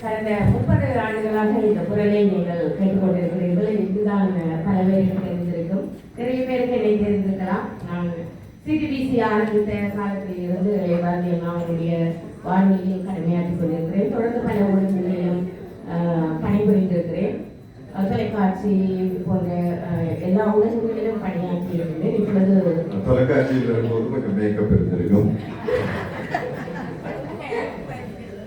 கடந்த 30 ஆண்டுகளாக இந்த குரலை நீங்கள் கேட்டுக்கொண்டிருக்கிறீர்கள். இதுதான் பல பேருக்கு தெரிந்திருக்கும், நிறைய பேருக்கு என்னை தெரிந்திருக்கலாம். நான் சிடிபிசி ஆரம்பித்த காலத்தில் இருந்து அவருடைய வானொலியில் கடமையாற்றிக் கொண்டிருக்கிறேன். தொடர்ந்து பல ஊடகங்களிலும் பணிபுரிந்திருக்கிறேன். தொலைக்காட்சி போன்ற எல்லா ஊடகங்களிலும் பணியாற்றி இருந்தேன். இப்பொழுது தொலைக்காட்சியில் வரும்போது கொஞ்சம் மேக்கப் இருந்திருக்கும்,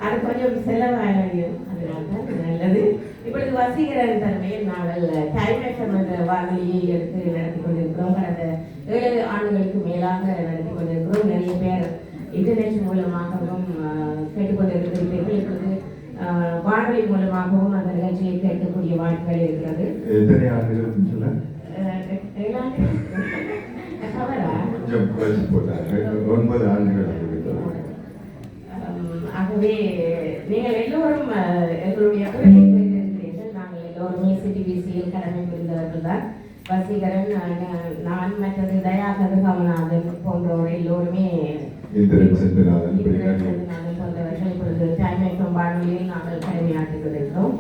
அது கொஞ்சம் செலவாகும், அதனால்தான் நல்லது. இப்பொழுது வசீகரன் தலைமையில் நாங்கள் டைம் எஃப்எம் என்ற வானொலியை எடுத்து நடத்தி கொண்டிருக்கிறோம். கடந்த 7 ஆண்டுகளுக்கு மேலாக நடத்தி கொண்டிருக்கிறோம். நிறைய பேர் இன்டர்நெட் மூலமாகவும் கேட்டுக்கொண்டிருக்கிறீர்கள். இப்பொழுது வானொலி மூலமாகவும் அந்த நிகழ்ச்சியை கேட்கக்கூடிய வாய்ப்புகள் இருக்கிறது. எத்தனை ஆண்டுகள்? 9 ஆண்டுகள். ஆகவே நீங்கள் எல்லோரும் எங்களுடைய குரலை கேட்டிருக்கிறீர்கள். நாங்கள் எல்லோருமே சிடிபிசியில் கடமை புரிந்தவர்கள் தான். வசீகரன், நான், மற்றது தயா கதிர்காமநாதன் போன்றவர் எல்லோருமே போன்றவர்கள் இப்பொழுது டைம் எஃப்எம் வானொலியில் நாங்கள் கடமையாற்றிக் கொண்டிருக்கிறோம்.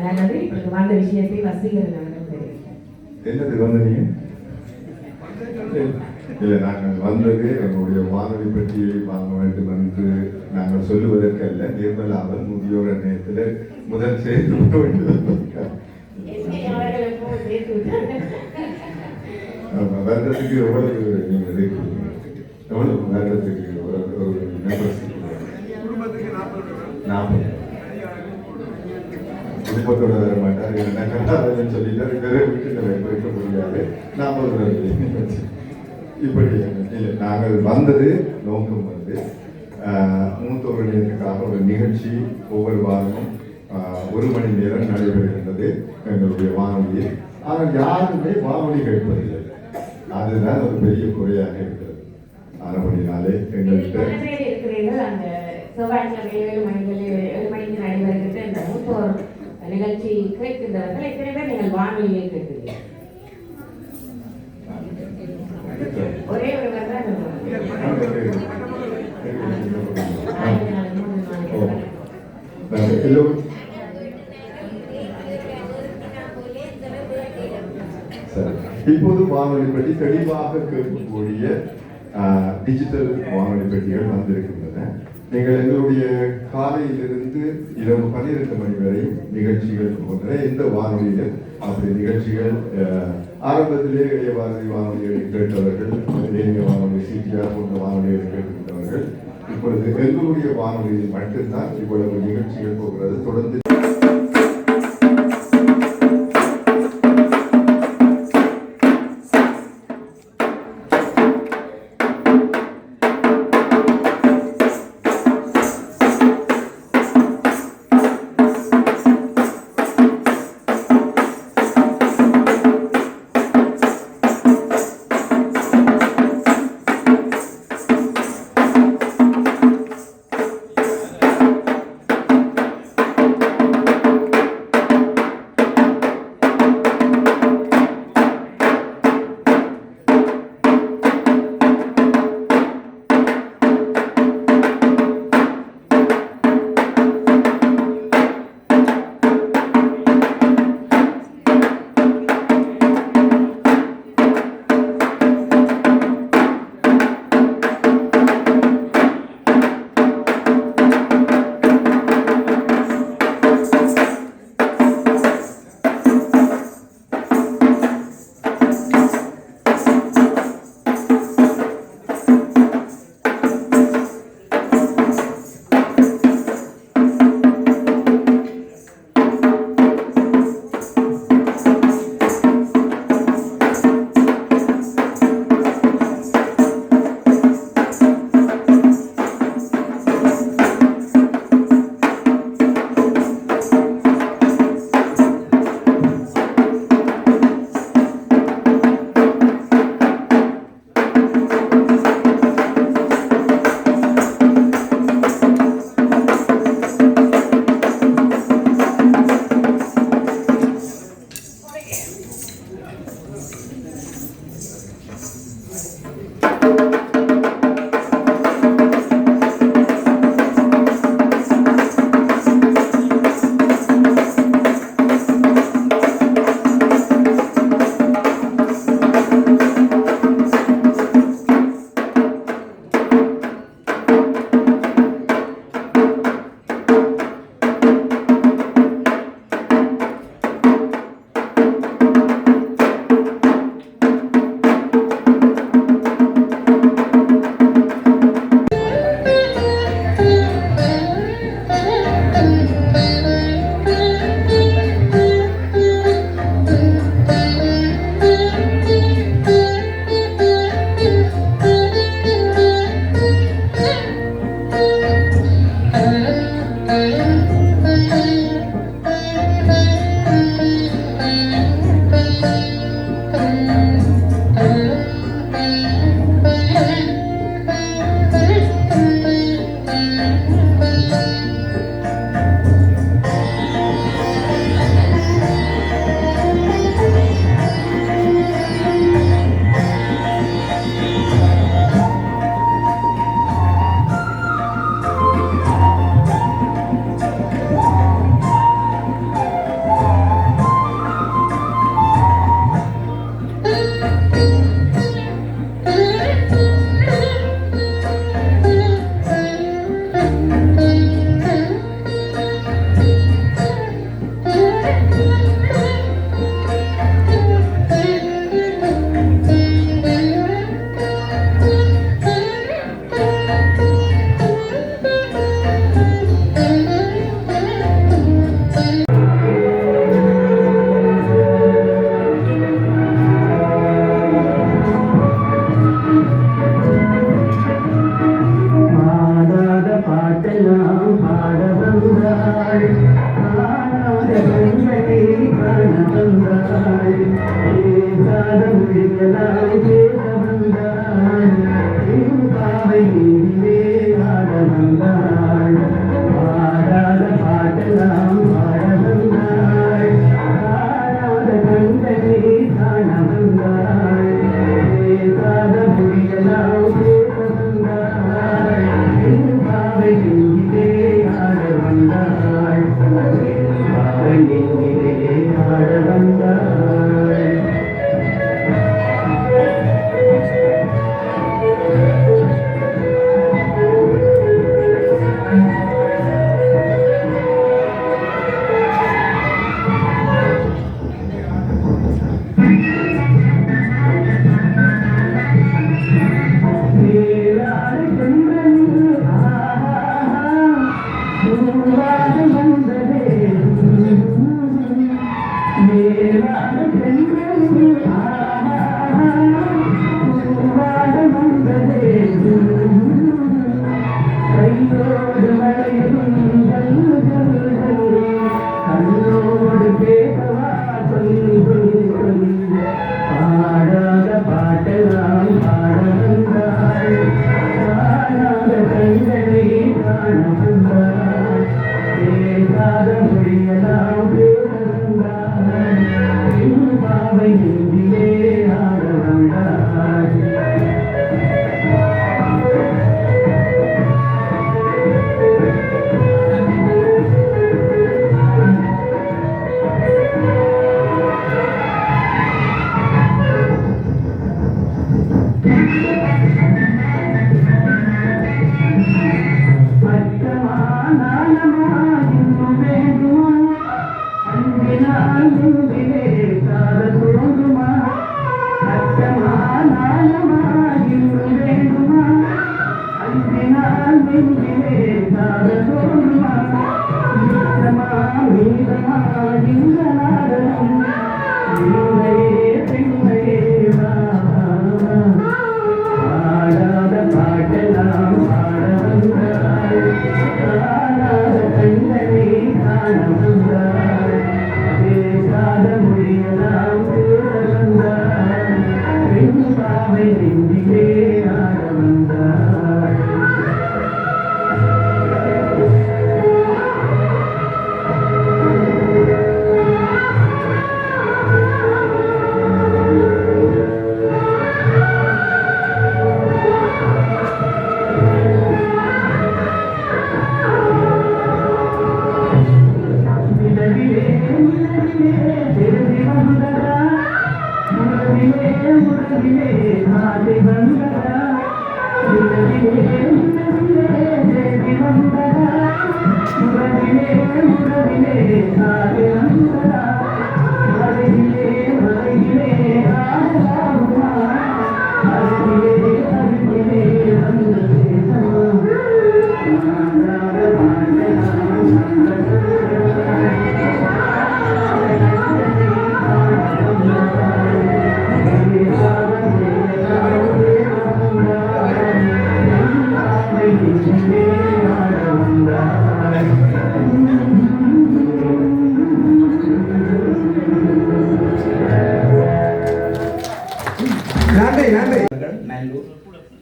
நல்லது. இப்பொழுது வந்த விஷயத்தை வசீகரன் அவர்கள் தெரிவித்தார். இல்லை, நாங்கள் வந்தது எங்களுடைய வானொலி பற்றியை வாங்க வேண்டும் என்று நாங்கள் சொல்லுவதற்கல்ல. நிர்மலாவல் முதியோர் நேரத்தில் முதல் சேர்த்து வருடத்துக்கு எவ்வளவு நீங்கள் எவ்வளவு வருடத்துக்கு ஒரு குடும்பத்தோட வர மாட்டார் சொல்லிட்டு வேற வீட்டுல வைக்க முடியாது. 40 இப்படி இல்லை, நாங்கள் வந்தது நோக்கம் வந்து மூத்தோர்களுக்காக ஒரு நிகழ்ச்சி ஒவ்வொரு வாரமும் 1 மணி நேரம் நடைபெறுகின்றது எங்களுடைய வானொலியில். ஆனால் யாருமே வானொலி கேட்பதில்லை. அதுதான் ஒரு பெரிய குறையாக இருக்கிறது. ஆனபடினாலே எங்கள்கிட்ட நிகழ்ச்சி கேட்கின்றவர்கள் எத்தனை பேர் நீங்கள் வானொலியை கேட்கிறீர்கள்? ஒரே ஒரு சரி. இப்போது வானொலி பெட்டி தெளிவாக கேட்கக்கூடிய டிஜிட்டல் வானொலி பெட்டிகள் வந்திருக்கின்றன. நீங்கள் எங்களுடைய காலையிலிருந்து இரவு 12 மணி வரை நிகழ்ச்சிகள் போன்ற எந்த வானொலியில் அப்படி நிகழ்ச்சிகள் ஆரம்பத்திலே இளைய பாரதி வானொலிகளை கேட்டவர்கள், இளைய வானொலி சிடிஆர் போன்ற வானொலிகளை கேட்டுவிட்டவர்கள் இப்பொழுது எங்களுடைய வானொலியில் மட்டும்தான் இவ்வளவு நிகழ்ச்சிகள் போகிறது. தொடர்ந்து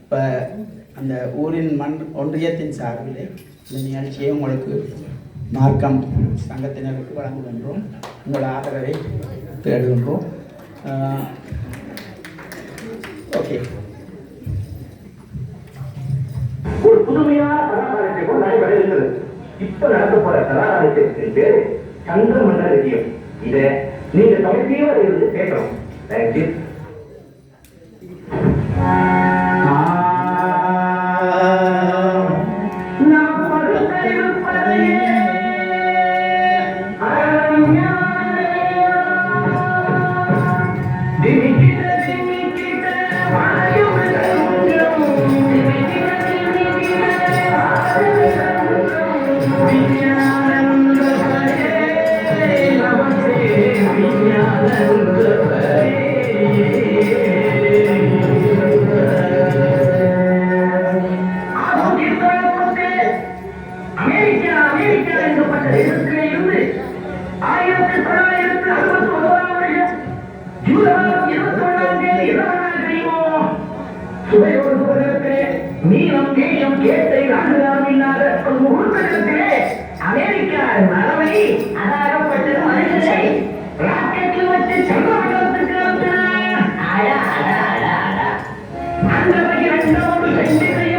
இப்போ அந்த ஊரின் ஒன்றியத்தின் சார்பில் இந்த நிகழ்ச்சியை உங்களுக்கு மார்க்கம் சங்கத்தினருக்கு வழங்குகின்றோம். உங்கள் ஆதரவை தேடுகின்றோம். ஓகே, ஒரு புதுமையான கலாச்சாரத்தை நடைபெற இருந்தது. இப்ப நடக்க போற கலாச்சாரத்தின் பேரு சந்திரமண்டல ரேடியம். இதை நீங்க தமிழ்ச்சியா இருந்து கேட்கணும். தேங்க்யூ. அமெரிக்கா மரபை அதாகப்பட்டது மனுஷனை ராக்கெட்டில் வச்சு சந்திரமண்டலத்துக்கு அந்த இரண்டாவது செஞ்சிலையும்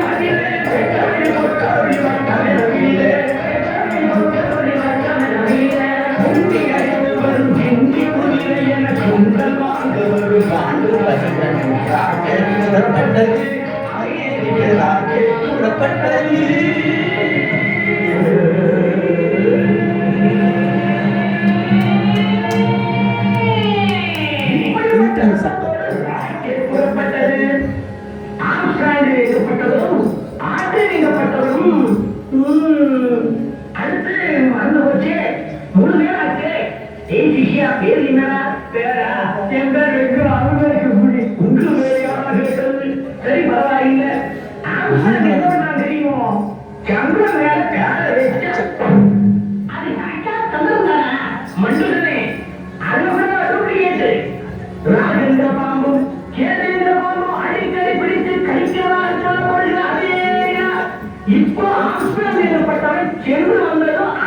சென்று வந்ததும்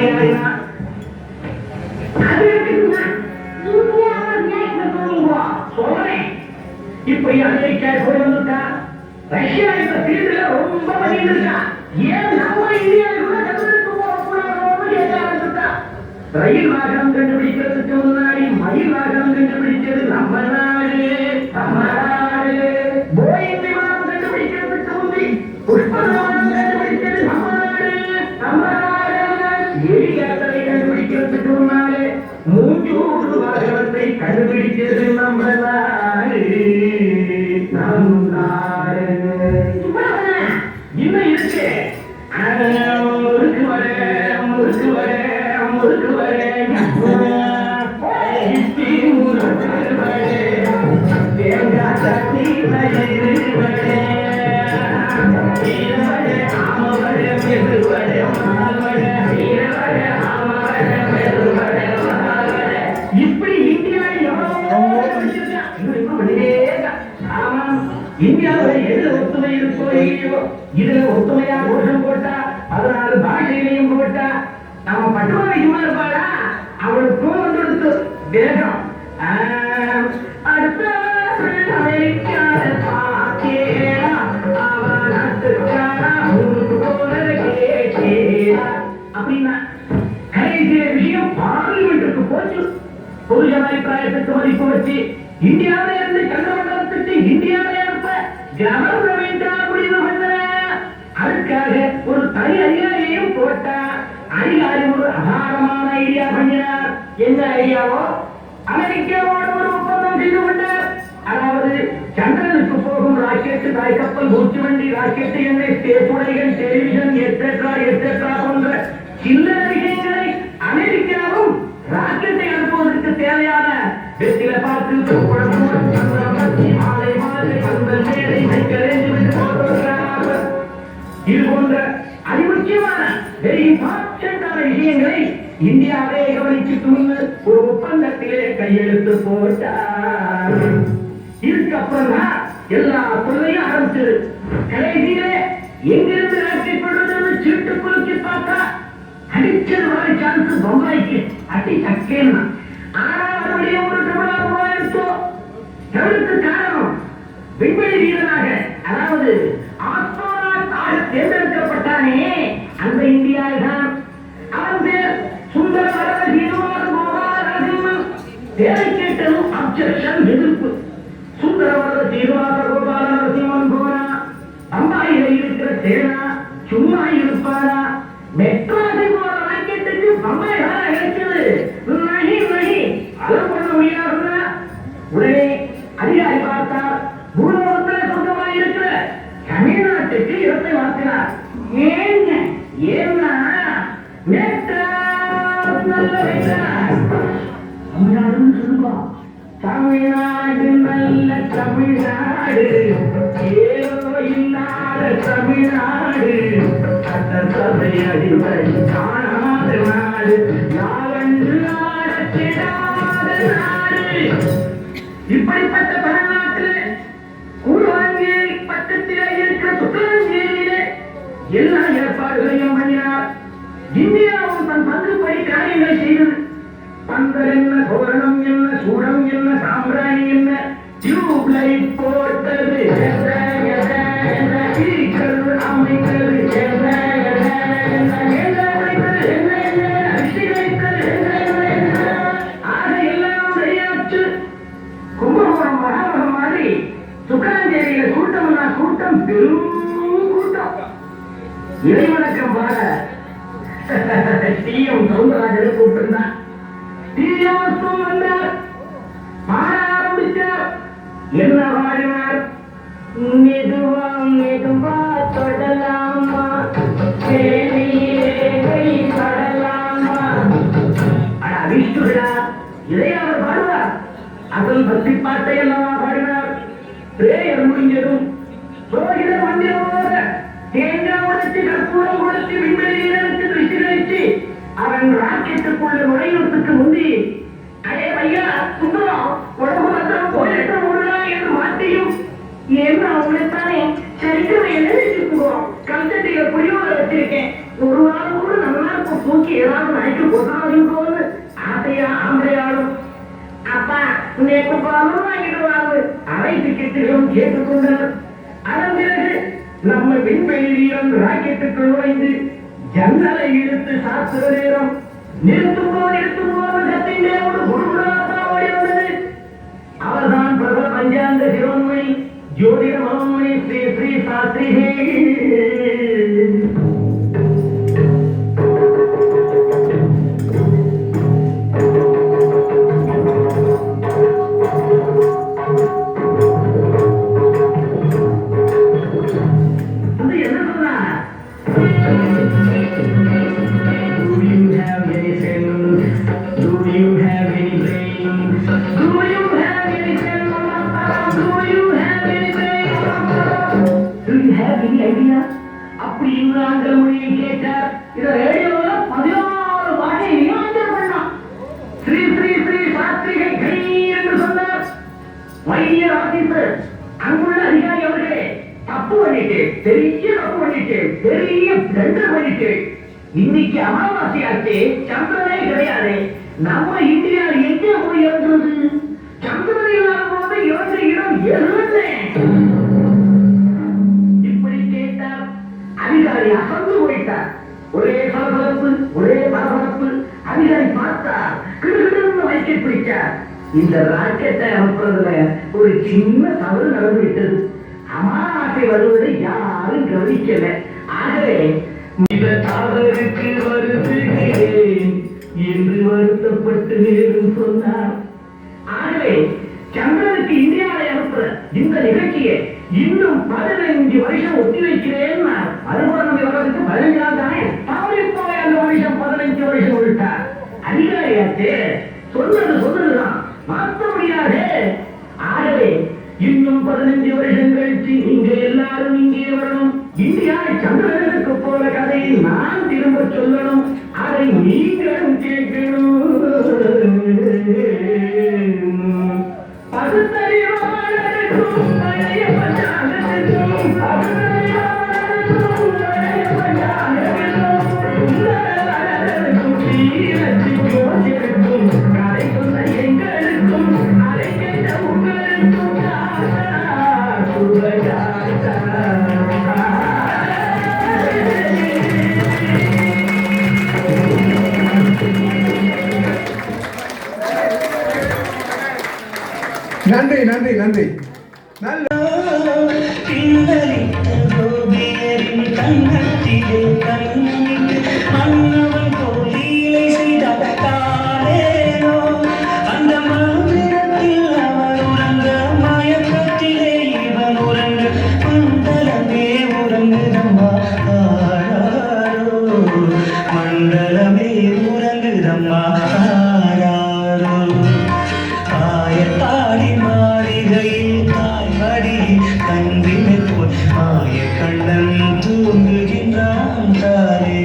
சூறையாடினா அது இருக்குன்னா சொல்றேன். இப்படி அமெரிக்கா போய் வந்துட்டா, ரஷ்யா இப்ப தீர்வுல ரொம்ப பண்ணிட்டு இருக்கா. ஏன் நம்ம இந்தியாவில் கூட கண்டுபிடிக்க போகக்கூடாதோன்னு கேட்க ஆரம்பிச்சுட்டா. ரயில் வாகனம் கண்டுபிடிக்கிறதுக்கு முன்னாடி மயில் வாகனம் கண்டுபிடிச்சது நம்ம நாடு. போயிங் விமானம் கண்டுபிடிக்கிறதுக்கு முந்தி புஷ்ப விமானம் கண்டுபிடிச்சது நம்ம நாடு. எலிகாட்டரை கண்டுபிடிக்கிறதுக்கு முன்னாலே மூஞ்சூடு வாகனத்தை கண்டுபிடிச்சது நம்ம நாடு. இன்னும் இருக்கு. முறுக்கு வர முறுக்கு வர முறுக்கு வர தேங்காய் சட்டி வயிறு வர இப்படி இந்தியாவில் எது ஒத்துமை இருக்கோ இல்லையோ இதுல ஒத்துமையா கோஷம் போட்டா 16 பாஷையிலையும் போட்டா நம்ம பட்டுவாங்க சும்மா இருப்பாளா? அவளுக்கு வந்து வேகம் அடுத்த அப்படின்னா கடைசிய விஷயம் பார்லிமெண்ட்டுக்கு போச்சு. பொதுஜன அபிப்பிராயத்துக்கு மதிப்பு வச்சு இந்தியாவில இருந்து சந்திரமண்டலத்துக்கு இந்தியாவில இருப்ப கவர்மெண்ட் முடிவு பண்ண. அதுக்காக ஒரு தனி அதிகாரியையும் போட்டா. அதிகாரி ஒரு அபாரமான ஐடியா பண்ணினார். என்ன ஐடியாவோ? அமெரிக்காவோட ஒரு ஒப்பந்தம் செய்து கொண்டார். அதாவது சந்திரனுக்கு போகும் ராக்கெட், தாய்க்கப்பல், பூச்சி வண்டி, ராக்கெட், எண்ணெய், தேப்புடைகள், டெலிவிஷன் எட்ஸெட்ரா எட்ஸெட்ரா போன்ற சில்லறை விஷயங்களை அமெரிக்காவும் ராக்கெட்டை அனுப்புவதற்கு தேவையான வெற்றில பார்த்து மாலை மாலை அந்த மேடை இது போன்ற அதிமுக்கியமான வெரி இம்பார்ட்டன்டான விஷயங்களை இந்தியாவே கவனிச்சுட்டு ஒரு ஒப்பந்தத்திலே கையெழுத்து போட்டார். இதுக்கப்புறம் தான் எல்லா தொழிலையும் ஆரம்பிச்சது. கடைசியிலே எங்கிருந்து ராக்கெட் படுறது சீட்டு குலுக்கி பார்த்தா அடிச்சது வரை சான்ஸ் பொம்பாய்க்கு அடி சக்கேன்னா. மறுபடியும் ஒரு ரூபாய் எடுத்தோம். எவருக்கு காரணம்? விண்வெளி வீரனாக, அதாவது ஆஸ்ட்ரோநாட்டாக தேர்ந்தெடுக்கப்பட்டானே அந்த இந்தியாவில் தான். அவன் பேர் சுந்தர வரத சீனிவாச கோபால நரசிம்மன். பேரை கேட்டதும் அப்செக்ஷன், எதிர்ப்பு. சுந்தர வரத சீனிவாச கோபால நரசிம்மன் போனா அம்பாயில இருக்கிற சேனா சும்மா இருப்பாரா? மெட்ராஸை போற ராக்கெட்டுக்கு பம்பாய் வேலை கிடைச்சது. அதை பண்ண முடியாது. உடனே அதிகாரி பார்த்தார். பூலோகத்தில் சொந்தமாக இருக்கிற தமிழ்நாட்டுக்கு இடத்தை மாற்றினார். ஏன்னா தமிழ்நாடுன்னு சொல்லுவா. தமிழ்நாடு நல்ல தமிழ்நாடு, ஏதோ இல்லாத தமிழ்நாடு, சட்டசபை அடிப்படை காணாத நாடு, யாவென்று ஆடத்திடாத நாடு. இப்படிப்பட்ட தமிழ்நாட்டில் குருவாங்கி பட்டத்திலே இருக்கிற சுத்தரஞ்சேரியிலே எல்லா ஏற்பாடுகளையும் பண்ணினார். இந்தியாவும் தன் பங்குப்படி காரியங்களை செய்தது. பந்தல் என்ன, தோரணம் என்ன, சூடம் என்ன, சாம்பிராணி என்ன, டியூப் லைட் போட்டது, அமைத்தது, ஆக எல்லாம் சரியாச்சு. கும்பகோணம் மகாபகம் மாதிரி சுக்கரஞ்சேரியில கூட்டம்னா கூட்டம், பெரும் கூட்டம். இறைவணக்கம் பாட டிஎம் சவுந்தரராஜனை கூப்பிட்டிருந்தான். டிஎம் வந்தார், பாட ஆரம்பிச்சார். என்ன பாடினார்? மெதுவா மெதுவா தொடலாமா, வேலையிலே கை படலாமா. ஆனா விஷ்ணுடா இதை அவர் பாடுவார். அதன் பக்தி பாட்டை எல்லாம் பாடினார். பிரேயர் முடிஞ்சதும் புரோகிதர் மந்திரமோட தேங்காய் உடைச்சு, கற்பூரம் கொடுத்து, விண்வெளியிலிருந்து திருஷ்டி கழிச்சு அவன் ராக்கெட்டுக்குள்ள நுழைவதற்கு முந்தி, அதே பையா சுந்தரம் உடம்பு மந்திரம் போயிட்டு ஓடுறா என்று மாட்டியும், ஏன்னா அவங்களைத்தானே சரித்திரம் எழுதிட்டு கல்சட்டியில புரியோட வச்சிருக்கேன், ஒரு நாள் கூட நல்லா இருக்கும் தூக்கி ஏதாவது நாய்க்கு கொண்டாடுன்னு ஆசையா ஆம்பளையாடும். அப்பா நேற்று பாலும் வாங்கிட்டு வாங்க அரை டிக்கெட்டுகளும் கேட்டுக்கொண்டனர். அதன் பிறகு நம்ம விண்வெளி வீரன் ராக்கெட்டுக்குள் நுழைந்து ஜன்னலை இழுத்து சாத்துற நேரம் நிறுத்தும் போது சத்தின் ஒரு குருகுலாப்பா ஓடி வந்தது. அவர்தான் பிரபல பஞ்சாங்க சிரோன்மணி ஜோதிட மனோன்மணி ஸ்ரீ ஸ்ரீ சாஸ்திரிகே. அப்படி இங்கிலாந்து மொழியை கேட்டார். இதை ரேடியோல 16 வாகையிலையும் ஆன்சர் பண்ணான். ஸ்ரீ ஸ்ரீ ஸ்ரீ சாஸ்திரிகை கை என்று சொன்னார். வைத்தியர் ஆபீசர் அங்குள்ள அதிகாரி அவர்களே, தப்பு பண்ணிட்டேன், பெரிய தப்பு பண்ணிட்டேன், பெரிய பிளண்டர் பண்ணிட்டேன். இன்னைக்கு அமாவாசையாச்சு, சந்திரனே கிடையாது. நம்ம இந்தியா எங்கே போய் இறங்குறது? சந்திரன் இல்லாத போது இறந்த இடம் எதுன்னு இப்படி கேட்டார். அதிகாரி அசந்து போயிட்டார். ஒரே பரபரப்பு, ஒரே பரபரப்பு. அதிகாரி பார்த்தார், கிடுகிடுன்னு வைக்க பிடிச்சார். இந்த ராக்கெட்டை அனுப்புறதுல ஒரு சின்ன தவறு நடந்து விட்டது. அமாவாசை வருவதை யாரும் கவனிக்கல. ஆகவே இந்த தவறுக்கு வருகிறேன் என்று வருத்தப்பட்டு நேரும் சொன்னார். ஆகவே சந்திரனுக்கு இந்தியாவை அனுப்புற இந்த நிகழ்ச்சியை இன்னும் 15 வருஷம் ஒத்தி வைக்கிறேன். மறுபுறம் வர்றதுக்கு 15 நாள் தானே, தவறி போய் அந்த வருஷம் 15 வருஷம் விட்டார். அதிகாரியாச்சு சொன்னதுதான் மாற்ற முடியாது. ஆகவே இன்னும் 15 வருஷம் கழிச்சு நீங்க எல்லாரும் இங்கே வரணும். இந்தியா சந்திரனுக்கு போற கதையை நான் திரும்ப சொல்லணும். அதை நீங்களும் கேட்கணும். பகுத்தறிவாளருக்கும் பழைய பஞ்சாங்கத்திற்கும் கதை சொன்ன எங்களுக்கும் அதை கேட்ட உங்களுக்கும் நன்றி நன்றி நன்றி. நல்ல மண்டலமே உறங்குதம்மா ஆயத்தாடி மாளிகையில் தாய்மடி கண்ணினை போல் மாய கண்ணன் தூங்குகின்றான் தாரே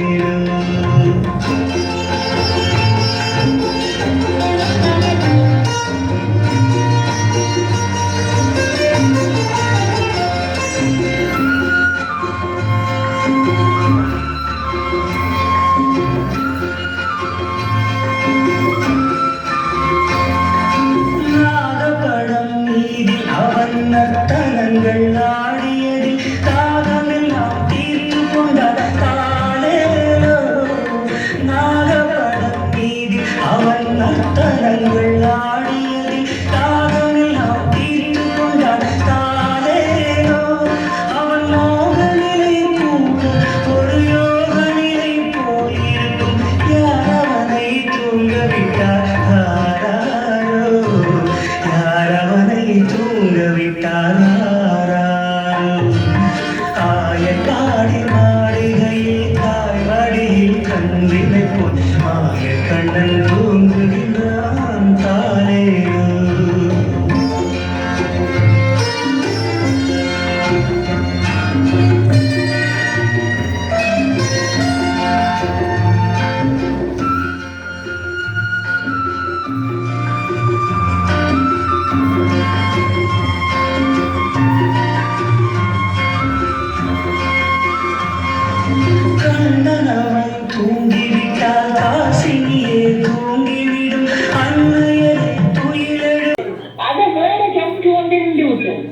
முடியும்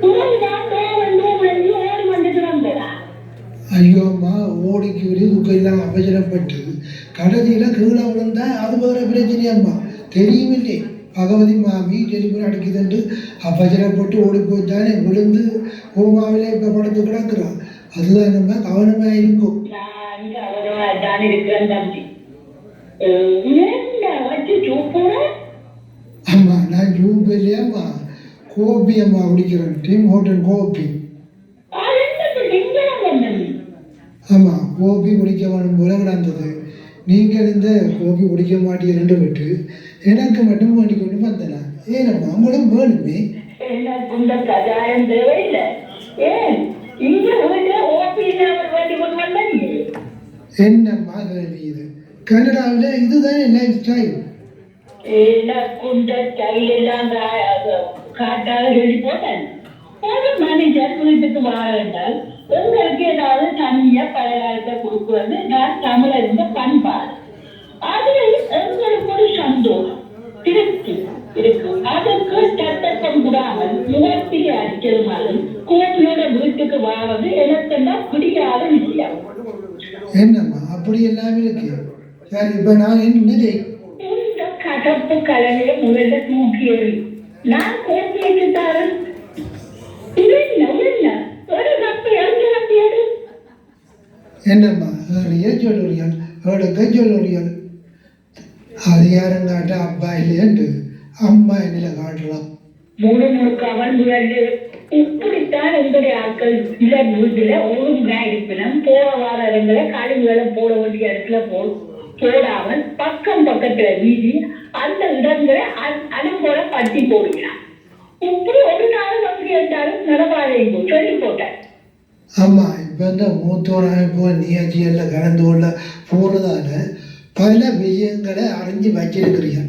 புறம்தான் வந்து ஓடி வந்துட்டு வந்ததா ஐயோ அம்மா ஓடிக்கு ஒரு துக்கையெல்லாம் அவசரப்பட்டு கடைசியில் கீழே விழுந்தா அது வேறு பிரச்சனையம்மா தெரியுமில்லை பகவதி மாமி டெலிஃபோன் அடிக்குதுண்டு அவசரப்பட்டு ஓடி போய்த்தானே விழுந்து கோமாவிலே இப்போ படுத்து கிடக்குறான் அதுதான் நம்ம கவனமாக இருக்கும். நான் கவனமா தான் இருக்கிறேன் தம்பி வச்சு சூப்பர அம்மா நான் ஜூப் இல்லையாம்மா கோபி அம்மா குடிக்கிறேன் டீம் ஹோட்டல் கோபி. ஆமாம் கோபி குடிக்க வேணும் போல கிடந்தது. நீங்கள் இந்த கோபி குடிக்க மாட்டீங்க விட்டு எனக்கு மட்டும் வேண்டி கொண்டு வந்தேன். ஏனம்மா உங்களும் வேணுமே. எனக்கு இந்த கதாயம் தேவையில்லை. ஏன் இங்க ஓபி வேண்டி கொண்டு வந்தீங்க? என்னம்மா கேள்வி இது? கனடாவில் இதுதான் லைஃப் ஸ்டைல். குண்ட ஸ்டைல் எல்லாம் காட்டாக சொல்லி போட்டேன். ஒரு மனிதர் வீட்டுக்கு வாழ வேண்டால் உங்களுக்கு ஏதாவது தனியா பலகாரத்தை கொடுக்குறது நான் தமிழர் இருந்த பண்பாடு. அதுல எங்களுக்கு ஒரு சந்தோஷம் திருப்தி இருக்கு. அதற்கு சட்டத்தம் கூடாமல் முகத்திலே அடிக்கிறதுனாலும் கோபியோட வீட்டுக்கு வாழறது எனக்கு தான் பிடிக்காத விஷயம். என்னம்மா அப்படி எல்லாம் இருக்கு. சரி இப்ப நான் என்ன இந்த கதப்பு கலவையை முதல்ல தூக்கி எறி. நான் கோபியைக்கு தரேன். என்னம்மா சொல்லுறியால் அவளுக்கு சொல்லுறியால் அது யாருங்காட்ட அப்பா இல்லையன்று அம்மா என்னில காட்டலாம். முழுமுழுக்காமல் முயன்று இப்படித்தான் எங்களுடைய ஆட்கள் சில வீட்டுல ஒழுங்கா இருப்பினும் போற வார இடங்களை கழிவுகளை போட வேண்டிய இடத்துல போடாமல் பக்கம் பக்கத்துல வீதி அந்த இடங்களை அனுபவ பட்டி போடுகிறான். இப்படி ஒரு நாள் வந்து கேட்டாலும் நடவாதைங்க சொல்லி போட்டேன். ஆமா இப்ப இந்த மூத்தோர் அமைப்பு நிகழ்ச்சிகளில் கலந்து கொள்ள போறதால பல விஷயங்களை அறிஞ்சு வச்சிருக்கிறீங்க.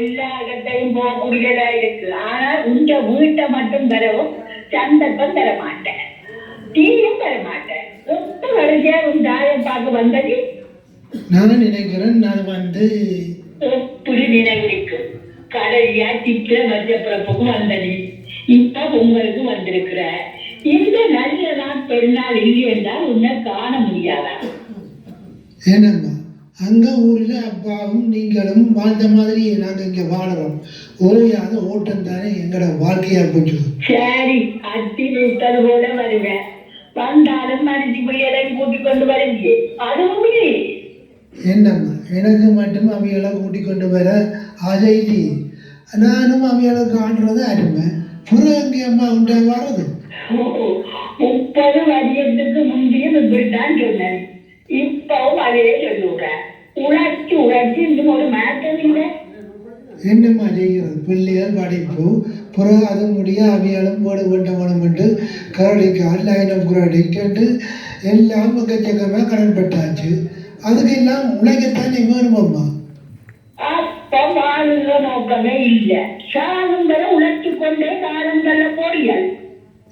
எல்லா இடத்தையும் போகக்கூடியதா இருக்கு. ஆனால் உங்க வீட்டை மட்டும் தரவும் சந்தர்ப்பம் தர மாட்டேன், டீயும் தர மாட்டேன். ரொம்ப வரிசையா உன் தாயம் பார்க்க வந்தது. நான் நினைக்கிறேன் நான் எப்படி நினைவிருக்கு கடைசியா சித்திர மத்தியப்பிறப்புக்கும் வந்தது. இப்ப உங்களுக்கு வந்திருக்கிற இந்த நல்ல நாள் பெருநாள் இல்லை என்றால் உன்னை காண முடியாதா? ஏனம்மா அங்க ஊர்ல அப்பாவும் நீங்களும் வாழ்ந்த மாதிரி நாங்க இங்க வாழறோம். ஓயாத ஓட்டம் தானே எங்களோட வாழ்க்கையா போச்சு. சரி அத்தி விட்டது போல வருவேன். வந்தாலும் மனுஷி பிள்ளைகளை கூட்டிக் கொண்டு வருவீங்க. அதுவும் என்னம்மா எனக்கு மட்டும் அவைகளை கூட்டிக் கொண்டு வர ஆசை இல்லை. நானும் அவைகளை காட்டுறது அருமை. புறம் எங்கே அம்மா உண்டா வர்றது? 30 வருஷத்துக்கு முந்தையும் இப்படித்தான் சொன்னேன். இப்பவும் அதே சொல்லுறேன். உழைச்சி இன்னும் ஒரு மாற்றம் இல்லை. என்னம்மா செய்கிறது? பிள்ளைகள் படிப்பு புறம் அது முடிய அவையாலும் போட வேண்டவனு கரடிக்கால் லைன் ஆஃப் கிரெடிட் எல்லாம் எக்கச்சக்கமாக கடன் பட்டாச்சு. அதுக்கெல்லாம் உழைக்கத்தானே வேணுமம்மா. அப்ப வாழ்ந்த நோக்கமே இல்லை. சாதங்களை உழைச்சு கொண்டே காலங்கள போடியல்.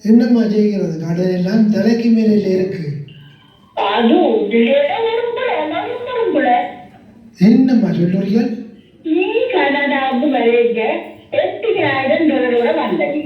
என்னம்மா செய்கிறது? கடன் எல்லாம் தலைக்கு மேல இருக்கு. அது என்னம்மா சொல்லுறீர்கள்? நீ கனடாவுக்கு வரைக்க $8,000 வந்தது.